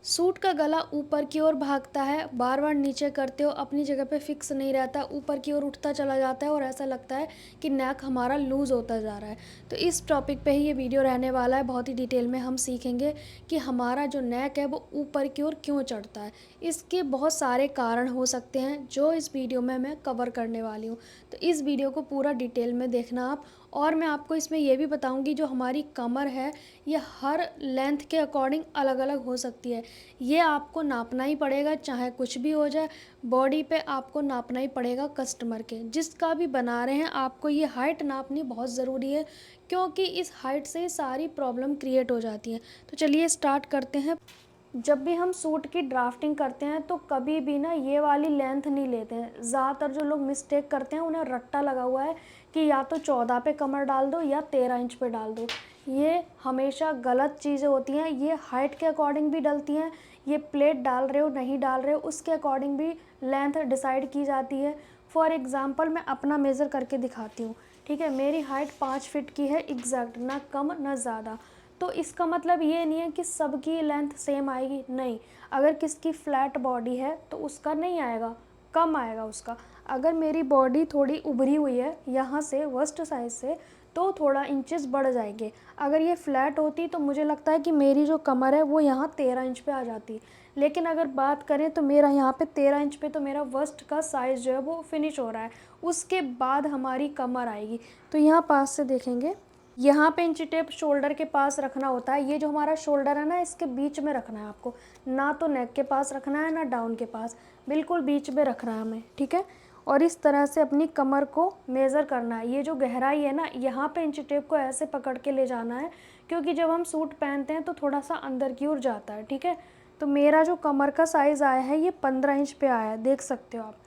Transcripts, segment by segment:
Suit का गला ऊपर की ओर भागता है, बार बार नीचे करते हो अपनी जगह पे फिक्स नहीं रहता, ऊपर की ओर उठता चला जाता है और ऐसा लगता है कि नेक हमारा लूज़ होता जा रहा है। तो इस टॉपिक पे ही ये वीडियो रहने वाला है। बहुत ही डिटेल में हम सीखेंगे कि हमारा जो नेक है वो ऊपर की ओर क्यों चढ़ता है। इसके बहुत सारे कारण हो सकते हैं जो इस वीडियो में मैं कवर करने वाली हूँ। तो इस वीडियो को पूरा डिटेल में देखना आप। और मैं आपको इसमें ये भी बताऊँगी जो हमारी कमर है ये हर लेंथ के अकॉर्डिंग अलग अलग हो सकती है। ये आपको नापना ही पड़ेगा, चाहे कुछ भी हो जाए बॉडी पे आपको नापना ही पड़ेगा। कस्टमर के जिसका भी बना रहे हैं आपको ये हाइट नापनी बहुत ज़रूरी है, क्योंकि इस हाइट से सारी प्रॉब्लम क्रिएट हो जाती है। तो चलिए स्टार्ट करते हैं। जब भी हम सूट की ड्राफ्टिंग करते हैं तो कभी भी ना ये वाली लेंथ नहीं लेते हैं। ज़्यादातर जो लोग मिस्टेक करते हैं उन्हें रट्टा लगा हुआ है कि या तो 14 पे कमर डाल दो या 13 इंच पे डाल दो। ये हमेशा गलत चीज़ें होती हैं। ये हाइट के अकॉर्डिंग भी डलती हैं, ये प्लेट डाल रहे हो नहीं डाल रहे हो उसके अकॉर्डिंग भी लेंथ डिसाइड की जाती है। फॉर एग्ज़ाम्पल मैं अपना मेज़र करके दिखाती हूँ। ठीक है, मेरी हाइट 5 फीट की है एग्जैक्ट, ना कम ना ज़्यादा। तो इसका मतलब ये नहीं है कि सबकी लेंथ सेम आएगी, नहीं। अगर किसकी फ्लैट बॉडी है तो उसका नहीं आएगा, कम आएगा उसका। अगर मेरी बॉडी थोड़ी उभरी हुई है यहाँ से वस्ट साइज से तो थोड़ा इंचेस बढ़ जाएंगे। अगर ये फ्लैट होती तो मुझे लगता है कि मेरी जो कमर है वो यहाँ 13 इंच पे आ जाती। लेकिन अगर बात करें तो मेरा यहाँ पे 13 इंच पे तो मेरा वस्ट का साइज़ जो है वो फिनिश हो रहा है, उसके बाद हमारी कमर आएगी। तो यहाँ पास से देखेंगे, यहाँ पे इंची टेप शोल्डर के पास रखना होता है। ये जो हमारा शोल्डर है ना इसके बीच में रखना है आपको, ना तो नेक के पास रखना है ना डाउन के पास, बिल्कुल बीच में रखना है हमें। ठीक है, और इस तरह से अपनी कमर को मेज़र करना है। ये जो गहराई है ना यहाँ पे इंची टेप को ऐसे पकड़ के ले जाना है, क्योंकि जब हम सूट पहनते हैं तो थोड़ा सा अंदर की ओर जाता है। ठीक है, तो मेरा जो कमर का साइज़ आया है ये 15 इंच पे आया है, देख सकते हो आप।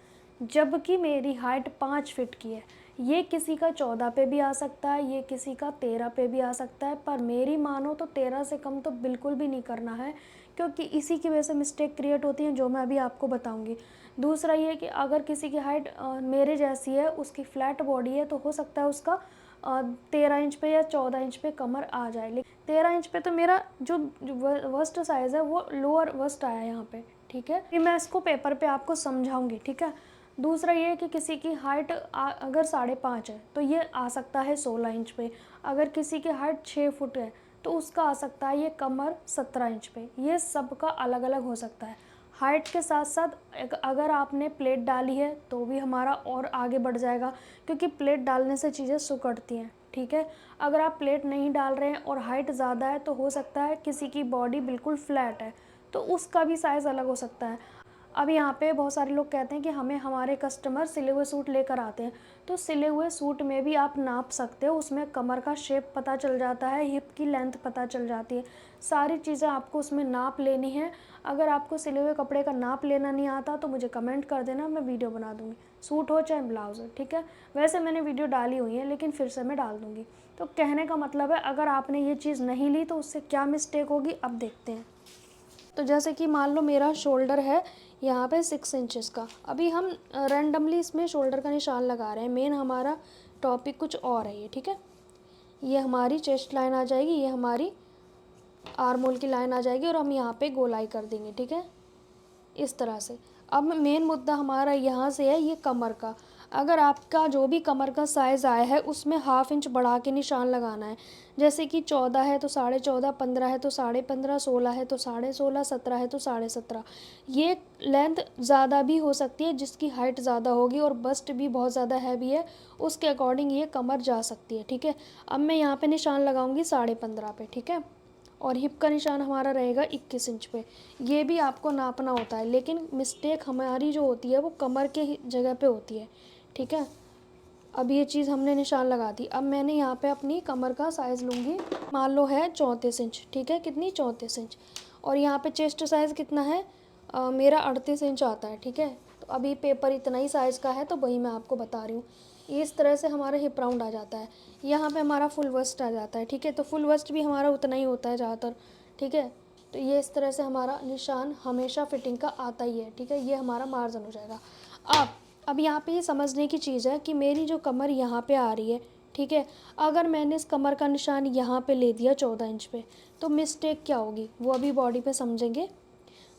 जबकि मेरी हाइट 5 फीट की है। ये किसी का 14 पे भी आ सकता है, ये किसी का 13 पे भी आ सकता है, पर मेरी मानो तो 13 से कम तो बिल्कुल भी नहीं करना है, क्योंकि इसी की वजह से मिस्टेक क्रिएट होती हैं जो मैं अभी आपको बताऊंगी। दूसरा ये कि अगर किसी की हाइट मेरे जैसी है, उसकी फ्लैट बॉडी है, तो हो सकता है उसका 13 इंच पे या 14 इंच पे कमर आ जाए। लेकिन 13 इंच पे तो मेरा जो वस्ट साइज़ है वो लोअर वस्ट आया है यहाँ पे। ठीक है, फिर मैं इसको पेपर पे आपको समझाऊंगी। ठीक है, दूसरा ये है कि किसी की हाइट अगर 5.5 है तो ये आ सकता है 16 इंच पे। अगर किसी की हाइट 6 फुट है तो उसका आ सकता है ये कमर 17 इंच पे। ये सबका अलग अलग हो सकता है। हाइट के साथ साथ अगर आपने प्लेट डाली है तो भी हमारा और आगे बढ़ जाएगा, क्योंकि प्लेट डालने से चीज़ें सिकुड़ती हैं। ठीक है, अगर आप प्लेट नहीं डाल रहे हैं और हाइट ज़्यादा है तो हो सकता है किसी की बॉडी बिल्कुल फ्लैट है, तो उसका भी साइज़ अलग हो सकता है। अब यहाँ पे बहुत सारे लोग कहते हैं कि हमें हमारे कस्टमर सिले हुए सूट लेकर आते हैं, तो सिले हुए सूट में भी आप नाप सकते हो। उसमें कमर का शेप पता चल जाता है, हिप की लेंथ पता चल जाती है, सारी चीज़ें आपको उसमें नाप लेनी है। अगर आपको सिले हुए कपड़े का नाप लेना नहीं आता तो मुझे कमेंट कर देना, मैं वीडियो बना दूँगी, सूट हो चाहे ब्लाउज़ हो। ठीक है, वैसे मैंने वीडियो डाली हुई है लेकिन फिर से मैं डाल दूँगी। तो कहने का मतलब है अगर आपने ये चीज़ नहीं ली तो उससे क्या मिस्टेक होगी अब देखते हैं। तो जैसे कि मान लो मेरा शोल्डर है यहाँ पे 6 इंचेस का, अभी हम रैंडमली इसमें शोल्डर का निशान लगा रहे हैं। मेन हमारा टॉपिक कुछ और है ये। ठीक है, ये हमारी चेस्ट लाइन आ जाएगी, ये हमारी आर्म होल की लाइन आ जाएगी और हम यहाँ पे गोलाई कर देंगे। ठीक है, इस तरह से। अब मेन मुद्दा हमारा यहाँ से है ये कमर का। अगर आपका जो भी कमर का साइज़ आया है उसमें हाफ इंच बढ़ा के निशान लगाना है। जैसे कि 14 है तो 14.5, 15 है तो 15.5, 16 है तो 16.5, 17 है तो 17.5। ये लेंथ ज़्यादा भी हो सकती है, जिसकी हाइट ज़्यादा होगी और बस्ट भी बहुत ज़्यादा हैवी है उसके अकॉर्डिंग ये कमर जा सकती है। ठीक है, अब मैं यहाँ पे निशान लगाऊंगी 15.5 पे। ठीक है, और हिप का निशान हमारा रहेगा 21 इंच पे। ये भी आपको नापना होता है, लेकिन मिस्टेक हमारी जो होती है वो कमर के जगह पे होती है। ठीक है, अब ये चीज़ हमने निशान लगा दी। अब मैंने यहाँ पे अपनी कमर का साइज़ लूँगी, मान लो है 34 इंच। ठीक है, कितनी 34 इंच। और यहाँ पे चेस्ट साइज़ कितना है, मेरा 38 इंच आता है। ठीक है, तो अभी पेपर इतना ही साइज़ का है तो वही मैं आपको बता रही हूँ। इस तरह से हमारा हिप राउंड आ जाता है। यहाँ पे हमारा फुल वस्ट आ जाता है। ठीक है, तो फुल वस्ट भी हमारा उतना ही होता है ज़्यादातर। ठीक है, तो ये इस तरह से हमारा निशान हमेशा फिटिंग का आता ही है। ठीक है, ये हमारा मार्जिन हो जाएगा। अब यहाँ पे ये समझने की चीज़ है कि मेरी जो कमर यहाँ पे आ रही है, ठीक है, अगर मैंने इस कमर का निशान यहाँ पे ले दिया 14 इंच पे, तो मिस्टेक क्या होगी वो अभी बॉडी पे समझेंगे।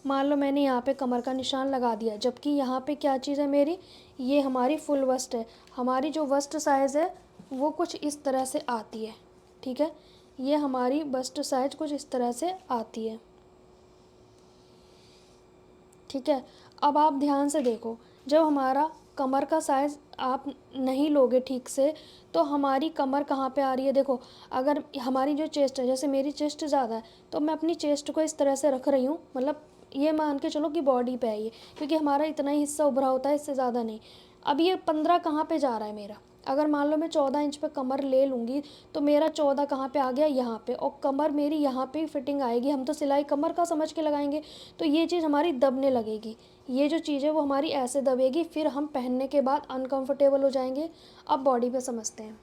मान लो मैंने यहाँ पे कमर का निशान लगा दिया, जबकि यहाँ पे क्या चीज़ है मेरी, ये हमारी फुल वस्ट है। हमारी जो वस्ट साइज़ है वो कुछ इस तरह से आती है, ठीक है। ये हमारी बस्ट साइज कुछ इस तरह से आती है, ठीक है। अब आप ध्यान से देखो, जब हमारा कमर का साइज़ आप नहीं लोगे ठीक से, तो हमारी कमर कहाँ पे आ रही है, देखो। अगर हमारी जो चेस्ट है, जैसे मेरी चेस्ट ज़्यादा है, तो मैं अपनी चेस्ट को इस तरह से रख रही हूँ, मतलब ये मान के चलो कि बॉडी पे है ये, क्योंकि हमारा इतना ही हिस्सा उभरा होता है, इससे ज़्यादा नहीं। अब ये 15 कहाँ पे जा रहा है मेरा, अगर मान लो मैं 14 इंच पे कमर ले लूँगी, तो मेरा 14 कहाँ पे आ गया, यहाँ पे, और कमर मेरी यहाँ पे फिटिंग आएगी। हम तो सिलाई कमर का समझ के लगाएंगे, तो ये चीज़ हमारी दबने लगेगी। ये जो चीज़ है वो हमारी ऐसे दबेगी, फिर हम पहनने के बाद अनकंफर्टेबल हो जाएंगे। अब बॉडी पे समझते हैं।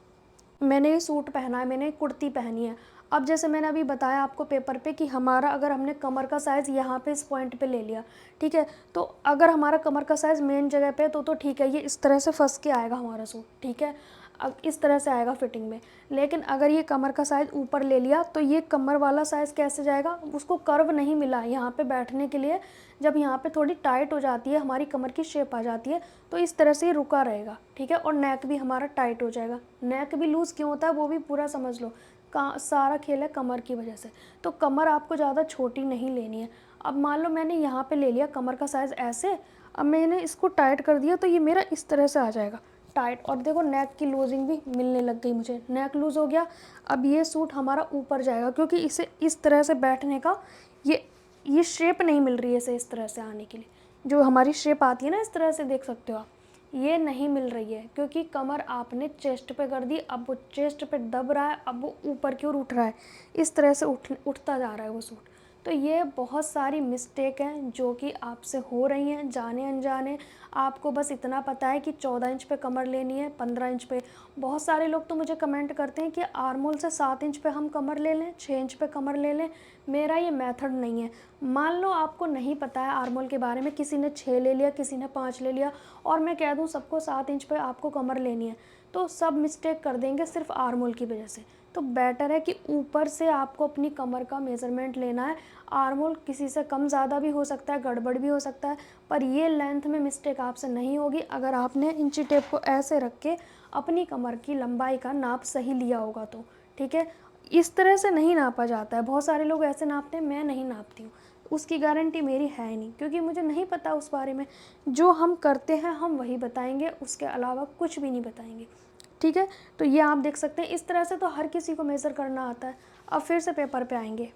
मैंने ये सूट पहना है, मैंने कुर्ती पहनी है। अब जैसे मैंने अभी बताया आपको पेपर पे कि हमारा अगर हमने कमर का साइज़ यहाँ पे इस पॉइंट पे ले लिया, ठीक है, तो अगर हमारा कमर का साइज़ मेन जगह पे तो ठीक है, ये इस तरह से फंस के आएगा हमारा सूट, ठीक है। अब इस तरह से आएगा फिटिंग में। लेकिन अगर ये कमर का साइज़ ऊपर ले लिया, तो ये कमर वाला साइज़ कैसे जाएगा, उसको कर्व नहीं मिला यहाँ पे बैठने के लिए। जब यहाँ पे थोड़ी टाइट हो जाती है, हमारी कमर की शेप आ जाती है, तो इस तरह से ये रुका रहेगा, ठीक है। और नेक भी हमारा टाइट हो जाएगा। नेक भी लूज़ क्यों होता है वो भी पूरा समझ लो। सारा खेल है कमर की वजह से। तो कमर आपको ज़्यादा छोटी नहीं लेनी है। अब मान लो मैंने यहाँ पे ले लिया कमर का साइज़ ऐसे, अब मैंने इसको टाइट कर दिया, तो ये मेरा इस तरह से आ जाएगा टाइट। और देखो नेक की लूजिंग भी मिलने लग गई मुझे, नेक लूज़ हो गया। अब ये सूट हमारा ऊपर जाएगा, क्योंकि इसे इस तरह से बैठने का ये शेप नहीं मिल रही है इसे इस तरह से आने के लिए। जो हमारी शेप आती है ना, इस तरह से देख सकते हो आप, ये नहीं मिल रही है, क्योंकि कमर आपने चेस्ट पे कर दी। अब वो चेस्ट पे दब रहा है, अब वो ऊपर की ओर उठ रहा है, इस तरह से उठता जा रहा है वो सूट। तो ये बहुत सारी मिस्टेक हैं जो कि आपसे हो रही हैं जाने अनजाने। आपको बस इतना पता है कि 14 इंच पे कमर लेनी है, 15 इंच पे। बहुत सारे लोग तो मुझे कमेंट करते हैं कि आर्मोल से 7 इंच पे हम कमर ले लें, 6 इंच पे कमर ले लें। मेरा ये मेथड नहीं है। मान लो आपको नहीं पता है आर्मोल के बारे में, किसी ने 6 ले लिया, किसी ने 5 ले लिया, और मैं कह दूँ सबको 7 इंच पे आपको कमर लेनी है, तो सब मिस्टेक कर देंगे सिर्फ आर्मोल की वजह से। तो बेटर है कि ऊपर से आपको अपनी कमर का मेज़रमेंट लेना है। आर्मोल किसी से कम ज़्यादा भी हो सकता है, गड़बड़ भी हो सकता है, पर ये लेंथ में मिस्टेक आपसे नहीं होगी अगर आपने इंची टेप को ऐसे रख के अपनी कमर की लंबाई का नाप सही लिया होगा तो, ठीक है। इस तरह से नहीं नापा जाता है, बहुत सारे लोग ऐसे नापते हैं, मैं नहीं नापती हूँ। उसकी गारंटी मेरी है नहीं, क्योंकि मुझे नहीं पता उस बारे में। जो हम करते हैं हम वही बताएंगे, उसके अलावा कुछ भी नहीं बताएंगे, ठीक है। तो ये आप देख सकते हैं, इस तरह से तो हर किसी को मेज़र करना आता है। अब फिर से पेपर पे आएंगे।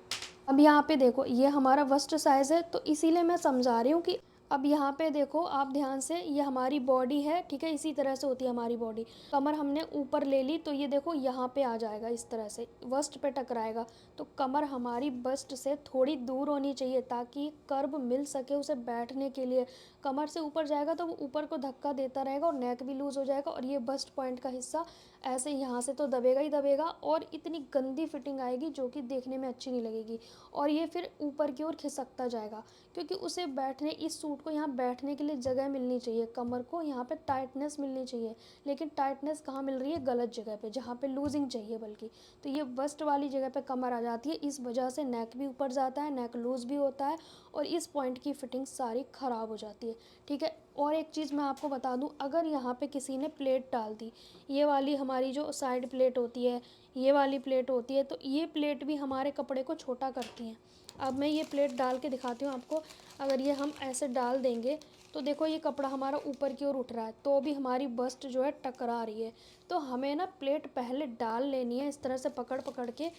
अब यहाँ पे देखो, ये हमारा वस्ट साइज़ है, तो इसीलिए मैं समझा रही हूँ कि अब यहाँ पे देखो आप ध्यान से, ये हमारी बॉडी है, ठीक है, इसी तरह से होती है हमारी बॉडी। कमर हमने ऊपर ले ली, तो ये देखो यहाँ पे आ जाएगा, इस तरह से वस्ट पे टकराएगा। तो कमर हमारी बस्ट से थोड़ी दूर होनी चाहिए, ताकि कर्व मिल सके उसे बैठने के लिए। कमर से ऊपर जाएगा तो वो ऊपर को धक्का देता रहेगा, और नेक भी लूज़ हो जाएगा, और ये बस्ट पॉइंट का हिस्सा ऐसे यहाँ से तो दबेगा ही दबेगा, और इतनी गंदी फिटिंग आएगी जो कि देखने में अच्छी नहीं लगेगी। और ये फिर ऊपर की ओर खिसकता जाएगा, क्योंकि उसे बैठने, इस सूट को यहाँ बैठने के लिए जगह मिलनी चाहिए, कमर को यहाँ पे टाइटनेस मिलनी चाहिए। लेकिन टाइटनेस कहाँ मिल रही है, गलत जगह पे, जहाँ पे लूजिंग चाहिए बल्कि। तो ये बस्ट वाली जगह पे कमर आ जाती है, इस वजह से नेक भी ऊपर जाता है, नेक लूज़ भी होता है, और इस पॉइंट की फिटिंग सारी ख़राब हो जाती है, ठीक है। और एक चीज़ मैं आपको बता दूं, अगर यहाँ पे किसी ने प्लेट डाल दी, ये वाली हमारी जो साइड प्लेट होती है, ये वाली प्लेट होती है, तो ये प्लेट भी हमारे कपड़े को छोटा करती हैं। अब मैं ये प्लेट डाल के दिखाती हूँ आपको। अगर ये हम ऐसे डाल देंगे, तो देखो ये कपड़ा हमारा ऊपर की ओर उठ रहा है, तो भी हमारी बस्ट जो है टकरा रही है। तो हमें ना प्लेट पहले डाल लेनी है, इस तरह से पकड़ पकड़ के,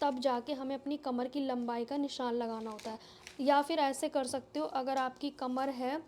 तब जाके हमें अपनी कमर की लंबाई का निशान लगाना होता है। या फिर ऐसे कर सकते हो, अगर आपकी कमर है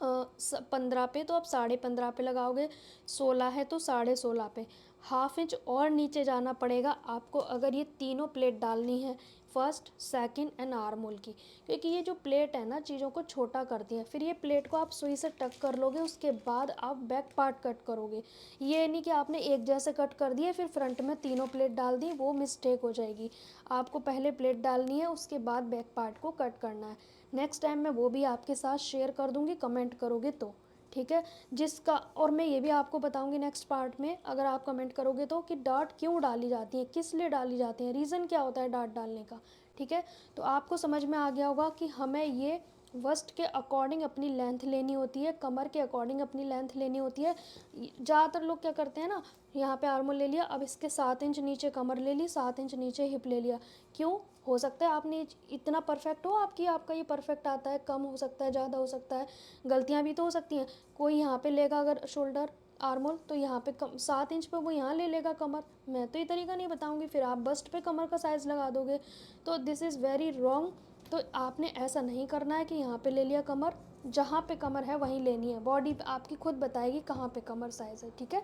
15 पे, तो आप 15.5 पे लगाओगे, 16 है तो 16.5 पे। हाफ इंच और नीचे जाना पड़ेगा आपको, अगर ये तीनों प्लेट डालनी है, फर्स्ट, सेकंड एंड आर्मोल की। क्योंकि ये जो प्लेट है ना, चीज़ों को छोटा करती है। फिर ये प्लेट को आप सुई से टक कर लोगे, उसके बाद आप बैक पार्ट कट करोगे। ये नहीं कि आपने एक जैसे कट कर दिए फिर फ्रंट में तीनों प्लेट डाल दी, वो मिस्टेक हो जाएगी। आपको पहले प्लेट डालनी है, उसके बाद बैक पार्ट को कट करना है। नेक्स्ट टाइम मैं वो भी आपके साथ शेयर कर दूँगी, कमेंट करोगे तो, ठीक है। जिसका, और मैं ये भी आपको बताऊंगी नेक्स्ट पार्ट में, अगर आप कमेंट करोगे तो, कि डार्ट क्यों डाली जाती है, किस लिए डाली जाती है, रीज़न क्या होता है डार्ट डालने का, ठीक है। तो आपको समझ में आ गया होगा कि हमें ये वस्ट के अकॉर्डिंग अपनी लेंथ लेनी होती है, कमर के अकॉर्डिंग अपनी लेंथ लेनी होती है। ज़्यादातर लोग क्या करते हैं ना, यहाँ पे आर्मोल ले लिया, अब इसके 7 इंच नीचे कमर ले ली, 7 इंच नीचे हिप ले लिया। क्यों? हो सकता है आपने इतना परफेक्ट हो आपका ये परफेक्ट आता है, कम हो सकता है, ज़्यादा हो सकता है, गलतियाँ भी तो हो सकती हैं। कोई यहाँ पे लेगा अगर शोल्डर आर्मोल तो यहाँ पे 7 इंच पे वो यहाँ ले लेगा कमर। मैं तो ये तरीका नहीं बताऊँगी, फिर आप बस्ट पे कमर का साइज़ लगा दोगे, तो दिस इज़ वेरी रॉन्ग। तो आपने ऐसा नहीं करना है कि यहाँ पे ले लिया कमर, जहाँ पे कमर है वहीं लेनी है। बॉडी आपकी खुद बताएगी कहाँ पे कमर साइज़ है, ठीक है।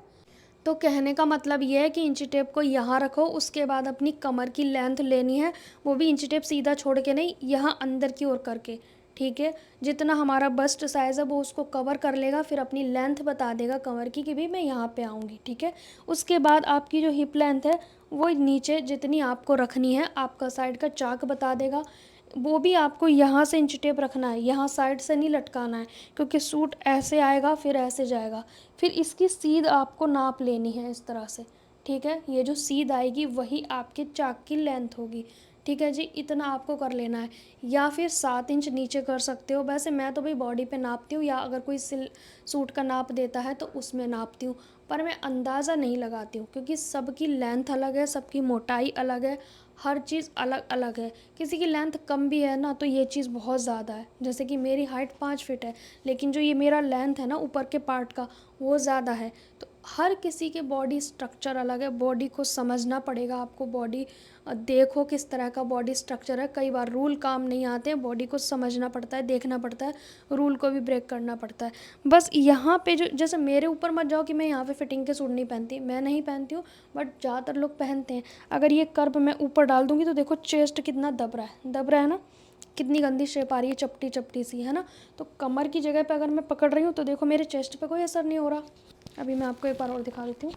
तो कहने का मतलब ये है कि इंची टेप को यहाँ रखो, उसके बाद अपनी कमर की लेंथ लेनी है, वो भी इंची टेप सीधा छोड़ के नहीं, यहाँ अंदर की ओर करके, ठीक है। जितना हमारा बस्ट साइज़ है वो उसको कवर कर लेगा, फिर अपनी लेंथ बता देगा कमर की कि भाई मैं यहाँ पे आऊँगी, ठीक है। उसके बाद आपकी जो हिप लेंथ है वो नीचे जितनी आपको रखनी है, आपका साइड का चाक बता देगा। वो भी आपको यहाँ से इंची टेप रखना है, यहाँ साइड से नहीं लटकाना है, क्योंकि सूट ऐसे आएगा फिर ऐसे जाएगा। फिर इसकी सीध आपको नाप लेनी है इस तरह से, ठीक है। ये जो सीध आएगी वही आपके चाक की लेंथ होगी, ठीक है जी। इतना आपको कर लेना है, या फिर 7 इंच नीचे कर सकते हो। वैसे मैं तो भाई बॉडी पे नापती हूँ, या अगर कोई सूट का नाप देता है तो उसमें नापती हूँ, पर मैं अंदाज़ा नहीं लगाती हूँ, क्योंकि सबकी लेंथ अलग है, सबकी मोटाई अलग है, हर चीज़ अलग अलग है। किसी की लेंथ कम भी है ना तो ये चीज़ बहुत ज़्यादा है, जैसे कि मेरी हाइट 5 फीट है, लेकिन जो ये मेरा लेंथ है ना ऊपर के पार्ट का वो ज़्यादा है। तो हर किसी के बॉडी स्ट्रक्चर अलग है, बॉडी को समझना पड़ेगा आपको। बॉडी देखो किस तरह का बॉडी स्ट्रक्चर है। कई बार रूल काम नहीं आते हैं, बॉडी को समझना पड़ता है, देखना पड़ता है, रूल को भी ब्रेक करना पड़ता है। बस यहाँ पे जो, जैसे मेरे ऊपर मत जाओ कि मैं यहाँ पे फिटिंग के सूट नहीं पहनती, मैं नहीं पहनती हूँ, बट ज़्यादातर लोग पहनते हैं। अगर ये कर्व मैं ऊपर डाल दूँगी तो देखो चेस्ट कितना दब रहा है ना, कितनी गंदी शेप आ रही है, चपटी चपटी सी, है ना। तो कमर की जगह पे अगर मैं पकड़ रही हूँ तो देखो मेरे चेस्ट पे कोई असर नहीं हो रहा। अभी मैं आपको एक बार और दिखा देती हूँ।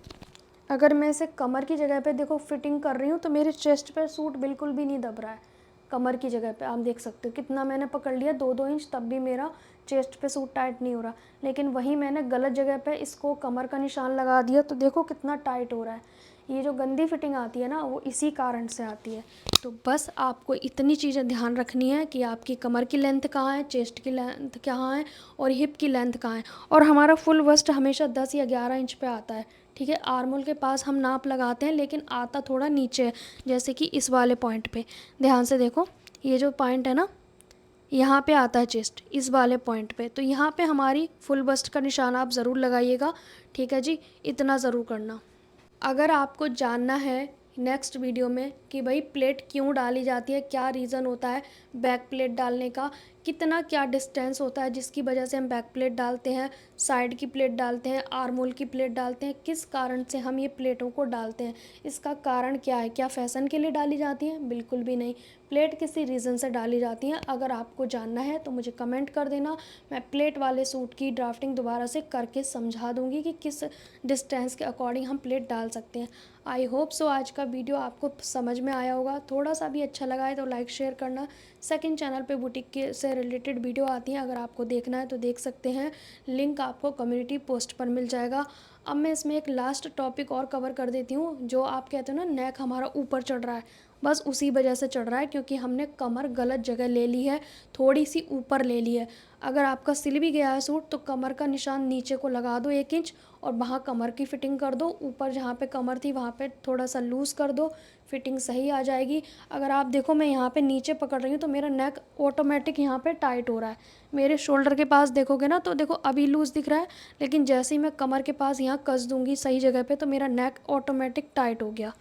अगर मैं इसे कमर की जगह पे देखो फिटिंग कर रही हूँ तो मेरे चेस्ट पे सूट बिल्कुल भी नहीं दब रहा है। कमर की जगह पे आप देख सकते हो कितना मैंने पकड़ लिया, 2-2 इंच, तब भी मेरा चेस्ट पे सूट टाइट नहीं हो रहा। लेकिन वहीं मैंने गलत जगह पे इसको कमर का निशान लगा दिया तो देखो कितना टाइट हो रहा है। ये जो गंदी फिटिंग आती है ना वो इसी कारण से आती है। तो बस आपको इतनी चीज़ें ध्यान रखनी है कि आपकी कमर की लेंथ कहाँ है, चेस्ट की लेंथ कहाँ है, और हिप की लेंथ कहाँ है। और हमारा फुल वस्ट हमेशा 10 या 11 इंच पे आता है, ठीक है। आर्मोल के पास हम नाप लगाते हैं लेकिन आता थोड़ा नीचे है, जैसे कि इस वाले पॉइंट पे ध्यान से देखो, ये जो पॉइंट है ना यहाँ पे आता है चेस्ट, इस वाले पॉइंट पे। तो यहाँ पे हमारी फुल बस्ट का निशान आप ज़रूर लगाइएगा, ठीक है जी। इतना ज़रूर करना। अगर आपको जानना है नेक्स्ट वीडियो में कि भाई प्लेट क्यों डाली जाती है, क्या रीज़न होता है बैक प्लेट डालने का, कितना क्या डिस्टेंस होता है जिसकी वजह से हम बैक प्लेट डालते हैं, साइड की प्लेट डालते हैं, आर्मोल की प्लेट डालते हैं, किस कारण से हम ये प्लेटों को डालते हैं, इसका कारण क्या है, क्या फ़ैशन के लिए डाली जाती हैं? बिल्कुल भी नहीं, प्लेट किसी रीज़न से डाली जाती हैं। अगर आपको जानना है तो मुझे कमेंट कर देना, मैं प्लेट वाले सूट की ड्राफ्टिंग दोबारा से करके समझा दूँगी कि किस डिस्टेंस के अकॉर्डिंग हम प्लेट डाल सकते हैं। आई होप सो आज का वीडियो आपको समझ में आया होगा। थोड़ा सा भी अच्छा लगा है तो लाइक शेयर करना। सेकंड चैनल पे बुटीक के से रिलेटेड वीडियो आती हैं, अगर आपको देखना है तो देख सकते हैं, लिंक आपको कम्युनिटी पोस्ट पर मिल जाएगा। अब मैं इसमें एक लास्ट टॉपिक और कवर कर देती हूँ। जो आप कहते हो ना नेक हमारा ऊपर चढ़ रहा है, बस उसी वजह से चढ़ रहा है क्योंकि हमने कमर गलत जगह ले ली है, थोड़ी सी ऊपर ले ली है। अगर आपका सिल भी गया है सूट तो कमर का निशान नीचे को लगा दो 1 इंच, और वहाँ कमर की फ़िटिंग कर दो। ऊपर जहाँ पे कमर थी वहाँ पे थोड़ा सा लूज़ कर दो, फिटिंग सही आ जाएगी। अगर आप देखो मैं यहाँ पे नीचे पकड़ रही हूँ तो मेरा नेक ऑटोमेटिक यहाँ पे टाइट हो रहा है। मेरे शोल्डर के पास देखोगे ना तो देखो अभी लूज़ दिख रहा है, लेकिन जैसे ही मैं कमर के पास यहाँ कस दूँगी सही जगह पे तो मेरा नेक ऑटोमेटिक टाइट हो गया।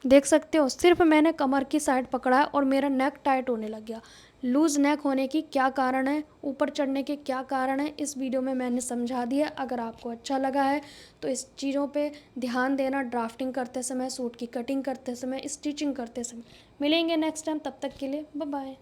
देख सकते हो, सिर्फ मैंने कमर की साइड पकड़ा है और मेरा नेक टाइट होने लग गया। लूज़ नेक होने की क्या कारण है, ऊपर चढ़ने के क्या कारण है, इस वीडियो में मैंने समझा दिया। अगर आपको अच्छा लगा है तो इस चीज़ों पे ध्यान देना, ड्राफ्टिंग करते समय, सूट की कटिंग करते समय, स्टिचिंग करते समय। मिलेंगे नेक्स्ट टाइम, तब तक के लिए बाय बाय।